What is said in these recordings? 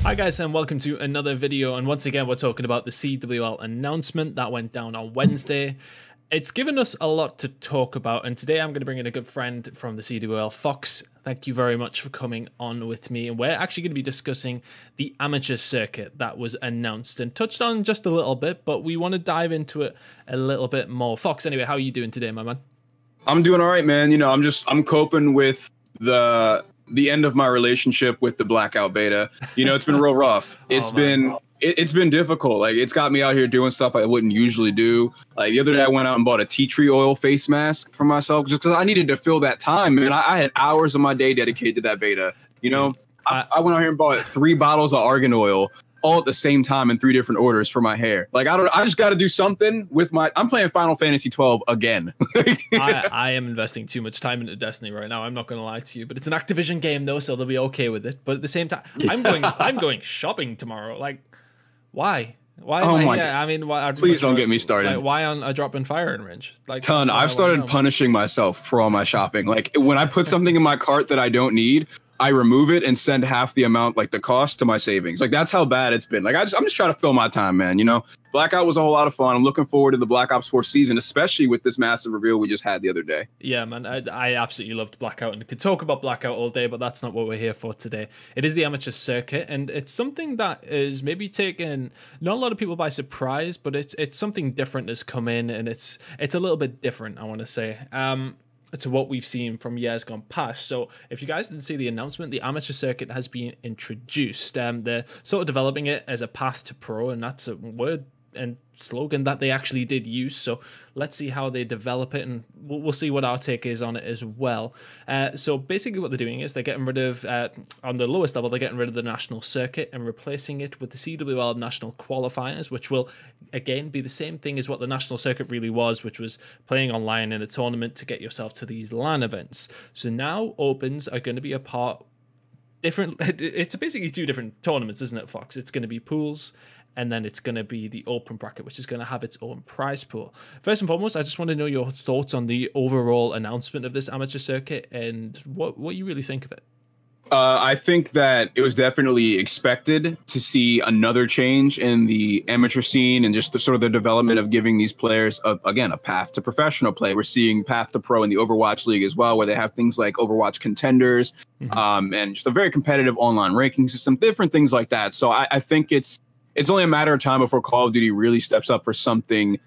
Hi guys, and welcome to another video, and once again we're talking about the CWL announcement that went down on Wednesday. It's given us a lot to talk about, and today I'm going to bring in a good friend from the CWL, Fox. Thank you very much for coming on with me, and we're actually going to be discussing the amateur circuit that was announced and touched on just a little bit, but we want to dive into it a little bit more. Fox, anyway, how are you doing today, my man? I'm doing all right, man. You know, I'm coping with the end of my relationship with the blackout beta. You know, it's been real rough. It's been difficult. Like, it's got me out here doing stuff I wouldn't usually do. Like, the other day I went out and bought a tea tree oil face mask for myself just because I needed to fill that time, man. I had hours of my day dedicated to that beta. You know, I went out here and bought 3 bottles of argan oil all at the same time in 3 different orders for my hair. Like, I just got to do something with I'm playing Final Fantasy 12 again. I am investing too much time into Destiny right now. I'm not going to lie to you, but it's an Activision game though, so they'll be okay with it. But at the same time, I'm going shopping tomorrow. Like, why? Why? Oh my God. I mean, please don't get me started. Like, why on a drop in firing range? Like, Tunn, I've started punishing myself for all my shopping. Like, when I put something in my cart that I don't need, I remove it and send half the amount, like the cost, to my savings. Like, that's how bad it's been. Like, I'm just trying to fill my time, man. You know, Blackout was a whole lot of fun. I'm looking forward to the Black Ops 4 season, especially with this massive reveal we just had the other day. Yeah, man, I absolutely loved Blackout, and could talk about Blackout all day, but that's not what we're here for today. It is the amateur circuit, and it's something that is maybe taken not a lot of people by surprise, but it's something different that's come in, and it's a little bit different, I want to say. To what we've seen from years gone past. So if you guys didn't see the announcement, the amateur circuit has been introduced. They're sort of developing it as a path to pro, and that's a word and slogan that they actually did use. So let's see how they develop it, and we'll see what our take is on it as well. So basically what they're doing is they're getting rid of, on the lowest level, they're getting rid of the national circuit and replacing it with the CWL national qualifiers, which will again be the same thing as what the national circuit really was, which was playing online in a tournament to get yourself to these LAN events. So now opens are going to be a part different. It's basically 2 different tournaments, isn't it, Fox? It's going to be pools, and then it's going to be the open bracket, which is going to have its own prize pool. First and foremost, I just want to know your thoughts on the overall announcement of this amateur circuit and what you really think of it. I think that it was definitely expected to see another change in the amateur scene and just the sort of the development of giving these players, again, a path to professional play. We're seeing path to pro in the Overwatch League as well, where they have things like Overwatch contenders, and just a very competitive online ranking system, different things like that. So I think it's only a matter of time before Call of Duty really steps up for something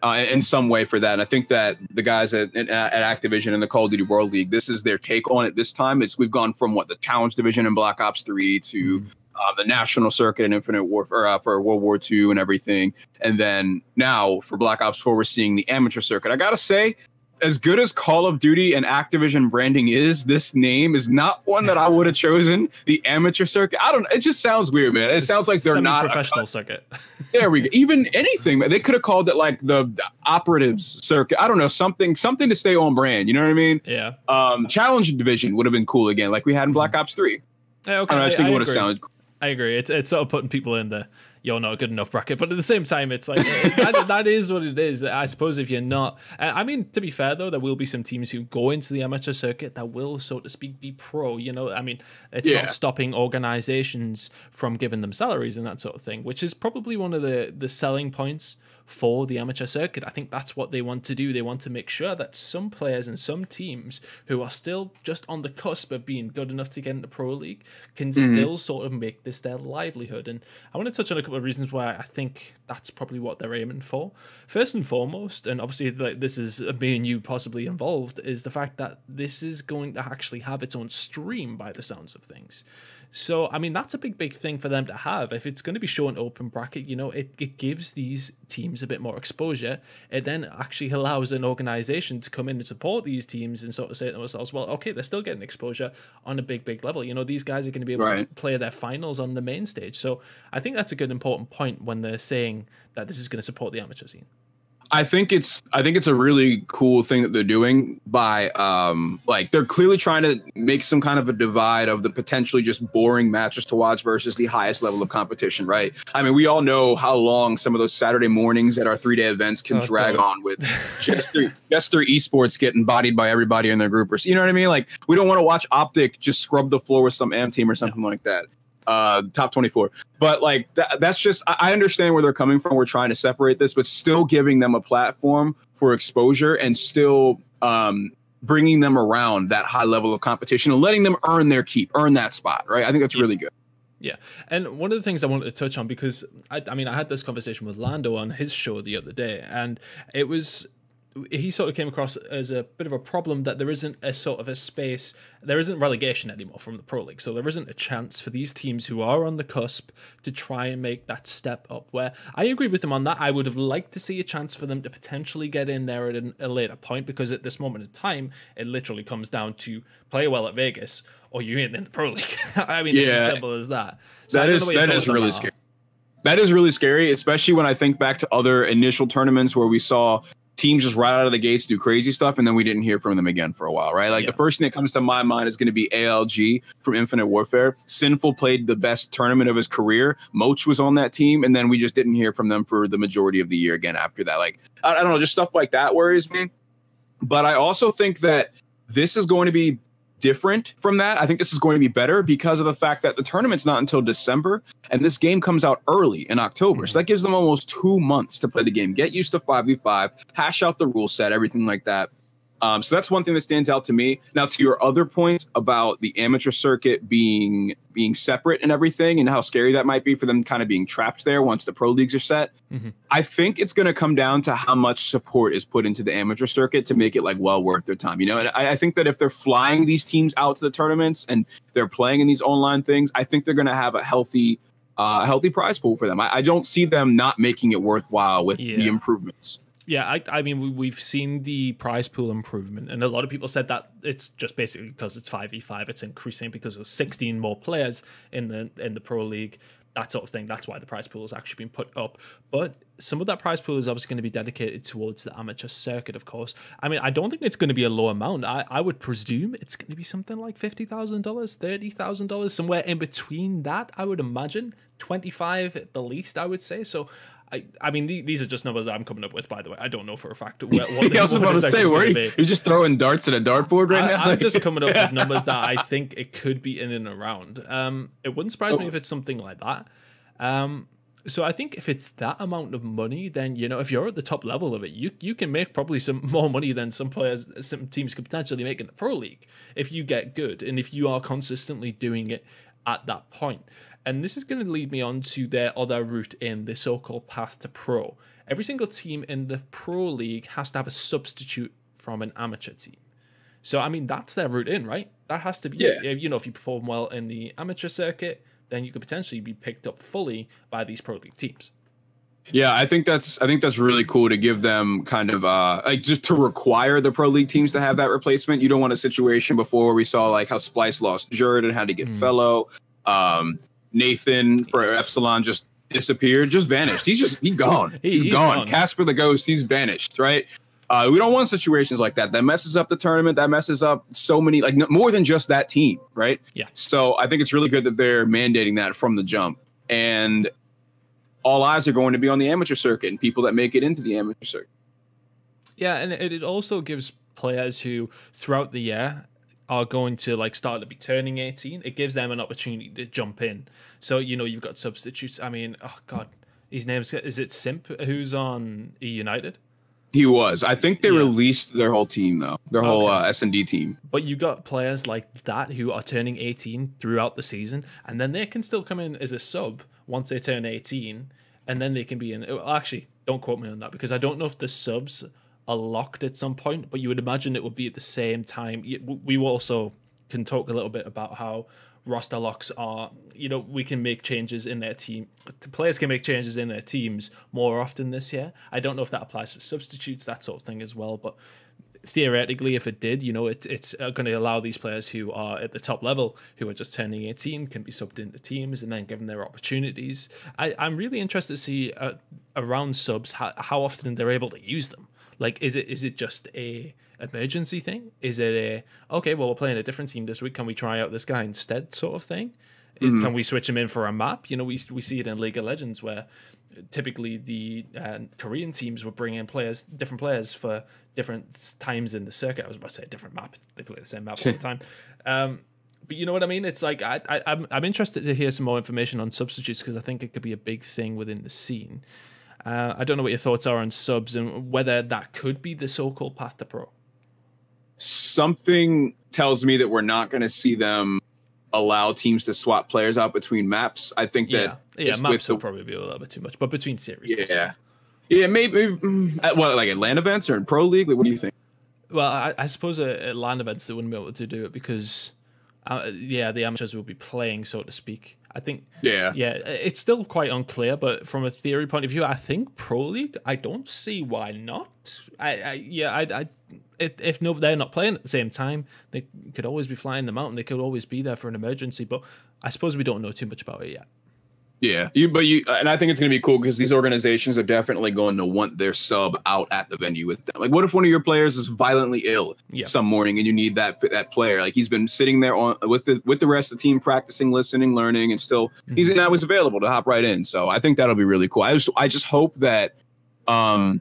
in some way for that. And I think that the guys at Activision and the Call of Duty World League, this is their take on it this time. We've gone from the Challenge Division in Black Ops 3 to the National Circuit in Infinite Warfare for World War II and everything. And then now for Black Ops 4, we're seeing the amateur circuit. I got to say, as good as Call of Duty and Activision branding is, this name is not one that I would have chosen. The amateur circuit. I don't know. It just sounds weird, man. It sounds like they're not professional circuit. There we go. Even anything, man. They could have called it like the operatives circuit. I don't know, something to stay on brand. You know what I mean? Yeah. Challenge Division would have been cool again, like we had in Black Ops 3. Yeah, okay. I think it would have sounded cool. I agree. It's sort of putting people in the you're not good enough bracket, but at the same time, it's like that is what it is. I suppose if you're not, I mean, to be fair though, there will be some teams who go into the amateur circuit that will, so to speak, be pro. You know, I mean, it's not stopping organizations from giving them salaries and that sort of thing, which is probably one of the selling points for the amateur circuit. I think that's what they want to do. They want to make sure that some players and some teams who are still just on the cusp of being good enough to get into Pro League can still sort of make this their livelihood. And I want to touch on a couple of reasons why I think that's probably what they're aiming for. First and foremost, and obviously like this is me and you possibly involved, is the fact that this is going to actually have its own stream by the sounds of things. So, I mean, that's a big thing for them to have. If it's going to be shown open bracket, you know, it gives these teams a bit more exposure. It then actually allows an organization to come in and support these teams and sort of say to themselves, well, okay, they're still getting exposure on a big level. You know, these guys are going to be able to play their finals on the main stage. So I think that's a good important point when they're saying that this is going to support the amateur scene. I think it's a really cool thing that they're doing by like they're clearly trying to make some kind of a divide of the potentially just boring matches to watch versus the highest level of competition, right? I mean, we all know how long some of those Saturday mornings at our 3-day events can drag on with just their esports getting bodied by everybody in their groupers. You know what I mean? Like, we don't want to watch Optic just scrub the floor with some AM team or something like that. top 24. But like that's just, I understand where they're coming from. We're trying to separate this, but still giving them a platform for exposure and still bringing them around that high level of competition and letting them earn their keep, earn that spot, right? I think that's really good. Yeah. And one of the things I wanted to touch on, because I mean, I had this conversation with Lando on his show the other day, and he sort of came across as a bit of a problem that there isn't a sort of a space, there isn't relegation anymore from the Pro League. So there isn't a chance for these teams who are on the cusp to try and make that step up, where I agree with him on that. I would have liked to see a chance for them to potentially get in there at a later point, because at this moment in time, it literally comes down to play well at Vegas or you ain't in the Pro League. I mean, it's as simple as that. So that is really scary. That is really scary, especially when I think back to other initial tournaments where we saw teams just right out of the gates do crazy stuff, and then we didn't hear from them again for a while, right? Like the first thing that comes to my mind is going to be ALG from Infinite Warfare. Sinful played the best tournament of his career. Moach was on that team, and then we just didn't hear from them for the majority of the year again after that. Like, I don't know, just stuff like that worries me. But I also think that this is going to be different from that. I think this is going to be better because of the fact that the tournament's not until December, and this game comes out early in October. So that gives them almost 2 months to play the game, get used to 5v5, hash out the rule set, everything like that. So that's one thing that stands out to me. Now, to your other point about the amateur circuit being separate and everything, and how scary that might be for them kind of being trapped there once the pro leagues are set. I think it's going to come down to how much support is put into the amateur circuit to make it like well worth their time. You know, and I think that if they're flying these teams out to the tournaments and they're playing in these online things, I think they're going to have a healthy prize pool for them. I don't see them not making it worthwhile with the improvements. Yeah, I mean, we've seen the prize pool improvement, and a lot of people said that it's just basically because it's 5v5, it's increasing because there's 16 more players in the Pro League, that sort of thing. That's why the prize pool has actually been put up. But some of that prize pool is obviously going to be dedicated towards the amateur circuit, of course. I mean, I don't think it's going to be a low amount. I would presume it's going to be something like $50,000, $30,000, somewhere in between that, I would imagine. 25 at the least, I would say. So I mean, these are just numbers that I'm coming up with, by the way. I don't know for a fact what I was about to say, you're just throwing darts at a dartboard right now? I'm just coming up with numbers that I think it could be in and around. It wouldn't surprise me if it's something like that. So I think if it's that amount of money, then, you know, if you're at the top level of it, you can make probably some more money than some teams could potentially make in the Pro League if you get good and if you are consistently doing it at that point. And this is going to lead me on to their other route in the so-called path to pro. Every single team in the Pro League has to have a substitute from an amateur team. So, I mean, that's their route in, right? That has to be it. You know, if you perform well in the amateur circuit, then you could potentially be picked up fully by these Pro League teams. Yeah, I think that's really cool to give them kind of like just to require the Pro League teams to have that replacement. You don't want a situation before where we saw like how Splice lost Jerd and had to get Fellow. Nathan for Epsilon just disappeared, just vanished. He's gone. He's gone. Casper the Ghost, he's vanished, right? We don't want situations like that. That messes up the tournament. That messes up so many, like more than just that team, right? Yeah. So I think it's really good that they're mandating that from the jump. And all eyes are going to be on the amateur circuit and people that make it into the amateur circuit. Yeah, and it also gives players who throughout the year are going to like start to be turning 18. It gives them an opportunity to jump in. So, you know, you've got substitutes. I mean, oh God, his name's, is it Simp who's on E United? He was. I think they released their whole team though, their whole S&D team. But you got players like that who are turning 18 throughout the season, and then they can still come in as a sub once they turn 18, and then they can be in. Well, actually, don't quote me on that because I don't know if the subs are locked at some point, but you would imagine it would be at the same time. We also can talk a little bit about how roster locks are, you know, we can make changes in their team. The players can make changes in their teams more often this year. I don't know if that applies for substitutes, that sort of thing as well, but theoretically, if it did, you know, it's going to allow these players who are at the top level, who are just turning 18, can be subbed into teams and then given their opportunities. I'm really interested to see around subs how often they're able to use them. Like, is it just a emergency thing? Is it okay, well, we're playing a different team this week, can we try out this guy instead sort of thing? Can we switch him in for a map? You know, we see it in League of Legends where typically the Korean teams would bring in different players for different times in the circuit. I was about to say a different map. They play the same map all the time. But you know what I mean? It's like I'm interested to hear some more information on substitutes because I think it could be a big thing within the scene. I don't know what your thoughts are on subs and whether that could be the so-called path to pro. Something tells me that we're not going to see them allow teams to swap players out between maps. I think that maps will probably be a little bit too much, but between series, maybe what, like at LAN events or in Pro League. Like, what do you think? Well, I suppose at LAN events they wouldn't be able to do it because the amateurs will be playing, so to speak. I think it's still quite unclear, but from a theory point of view, I think Pro League, I don't see why not. If no, they're not playing at the same time, they could always be flying them out and they could always be there for an emergency, but I suppose we don't know too much about it yet. Yeah, and I think it's going to be cool because these organizations are definitely going to want their sub out at the venue with them. Like, what if one of your players is violently ill some morning and you need that player? Like, he's been sitting there with the rest of the team, practicing, listening, learning, and still he's now was available to hop right in. So I think that'll be really cool. I just hope that, I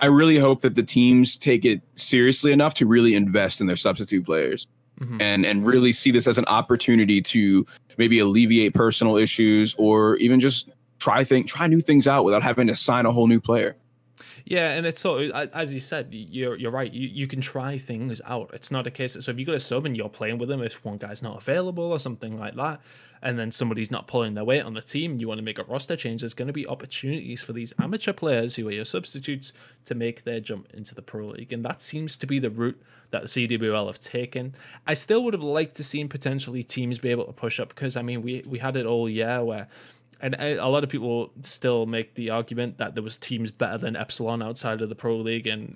really hope that the teams take it seriously enough to really invest in their substitute players. And really see this as an opportunity to maybe alleviate personal issues or even just try new things out without having to sign a whole new player. Yeah, and it's so, as you said, you're right. You can try things out. It's not a case that, so if you got a sub and you're playing with them, if one guy's not available or something like that, and then somebody's not pulling their weight on the team, and you want to make a roster change, there's going to be opportunities for these amateur players who are your substitutes to make their jump into the Pro League. And that seems to be the route that the CWL have taken. I still would have liked to see potentially teams be able to push up because, I mean, we had it all year where, and a lot of people still make the argument that there was teams better than Epsilon outside of the Pro League, and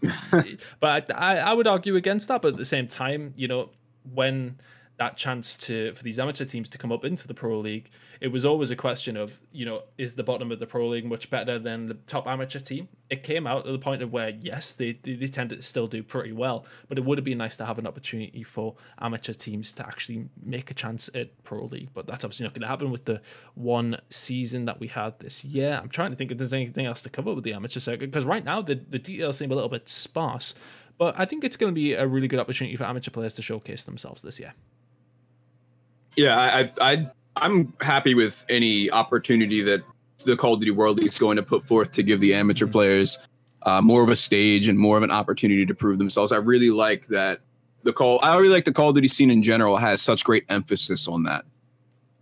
but I would argue against that. But at the same time, you know, when that chance for these amateur teams to come up into the Pro League, it was always a question of, you know, is the bottom of the Pro League much better than the top amateur team? It came out to the point of where, yes, they tended to still do pretty well, but it would have been nice to have an opportunity for amateur teams to actually make a chance at Pro League. But that's obviously not going to happen with the one season that we had this year. I'm trying to think if there's anything else to cover with the amateur circuit, because right now the details seem a little bit sparse, but I think it's going to be a really good opportunity for amateur players to showcase themselves this year. Yeah, I'm happy with any opportunity that the Call of Duty World League is going to put forth to give the amateur players more of a stage and more of an opportunity to prove themselves. I really like that the Call of Duty scene in general has such great emphasis on that.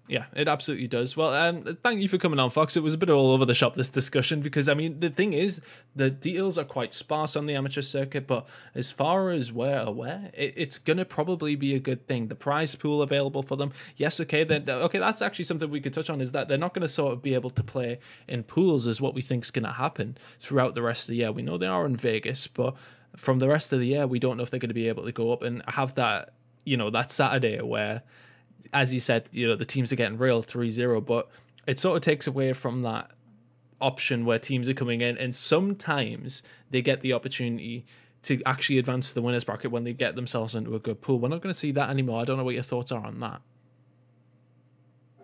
Yeah, it absolutely does. Well, thank you for coming on, Fox. It was a bit all over the shop, this discussion, because, I mean, the thing is, the details are quite sparse on the amateur circuit, but as far as we're aware, it's going to probably be a good thing. The prize pool available for them, yes, okay, that's actually something we could touch on, is that they're not going to sort of be able to play in pools is what we think is going to happen throughout the rest of the year. We know they are in Vegas, but from the rest of the year, we don't know if they're going to be able to go up and have that, you know, that Saturday where, as you said, you know, the teams are getting real 3-0, but it sort of takes away from that option where teams are coming in and sometimes they get the opportunity to actually advance to the winners bracket when they get themselves into a good pool. We're not going to see that anymore. I don't know what your thoughts are on that.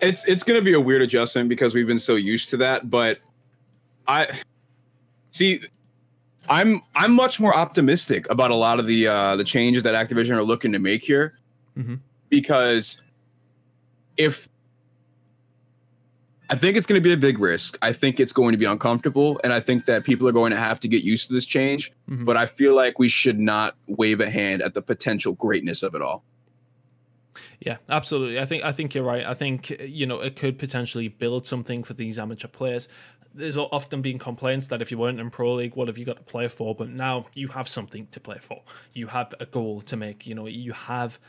It's going to be a weird adjustment because we've been so used to that, but I'm much more optimistic about a lot of the changes that Activision are looking to make here, because I think it's going to be a big risk. I think it's going to be uncomfortable, and I think that people are going to have to get used to this change. But I feel like we should not wave a hand at the potential greatness of it all. Yeah, absolutely. I think you're right. I think, you know, it could potentially build something for these amateur players. There's often been complaints that if you weren't in Pro League, what have you got to play for? But now you have something to play for. You have a goal to make. You know, you have.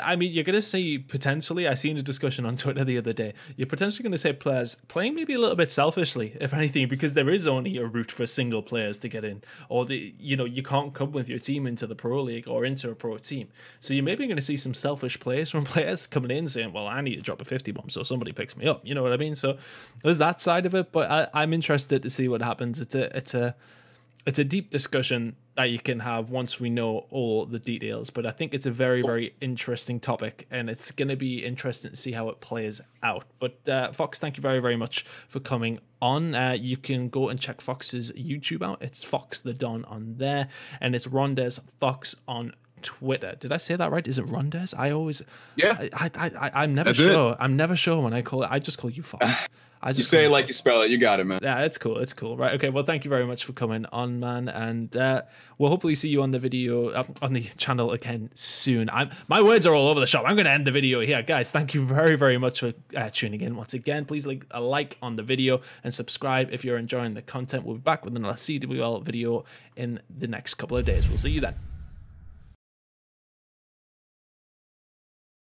I mean, you're going to see potentially. I seen a discussion on Twitter the other day. You're potentially going to say players playing maybe a little bit selfishly, if anything, because there is only a route for single players to get in, or you can't come with your team into the Pro League or into a pro team. So you're maybe going to see some selfish plays from players coming in saying, "Well, I need to drop a 50 bomb, so somebody picks me up." You know what I mean? So there's that side of it, but I'm interested to see what happens. It's a deep discussion that you can have once we know all the details, but I think it's a very, very interesting topic, and it's going to be interesting to see how it plays out. But Fox, thank you very, very much for coming on. You can go and check Fox's YouTube out. It's Fox the Don on there, and it's Rondez Fox on Twitter. Did I say that right? Is it Rondes? I always, yeah. I'm never sure. I'm never sure when I call it. I just call you Fox. You say it like you spell it. You got it, man. Yeah, it's cool. It's cool. Right. Okay. Well, thank you very much for coming on, man. And we'll hopefully see you on the video, on the channel again soon. My words are all over the shop. I'm going to end the video here. Guys, thank you very, very much for tuning in once again. Please leave a like on the video and subscribe if you're enjoying the content. We'll be back with another CWL video in the next couple of days. We'll see you then.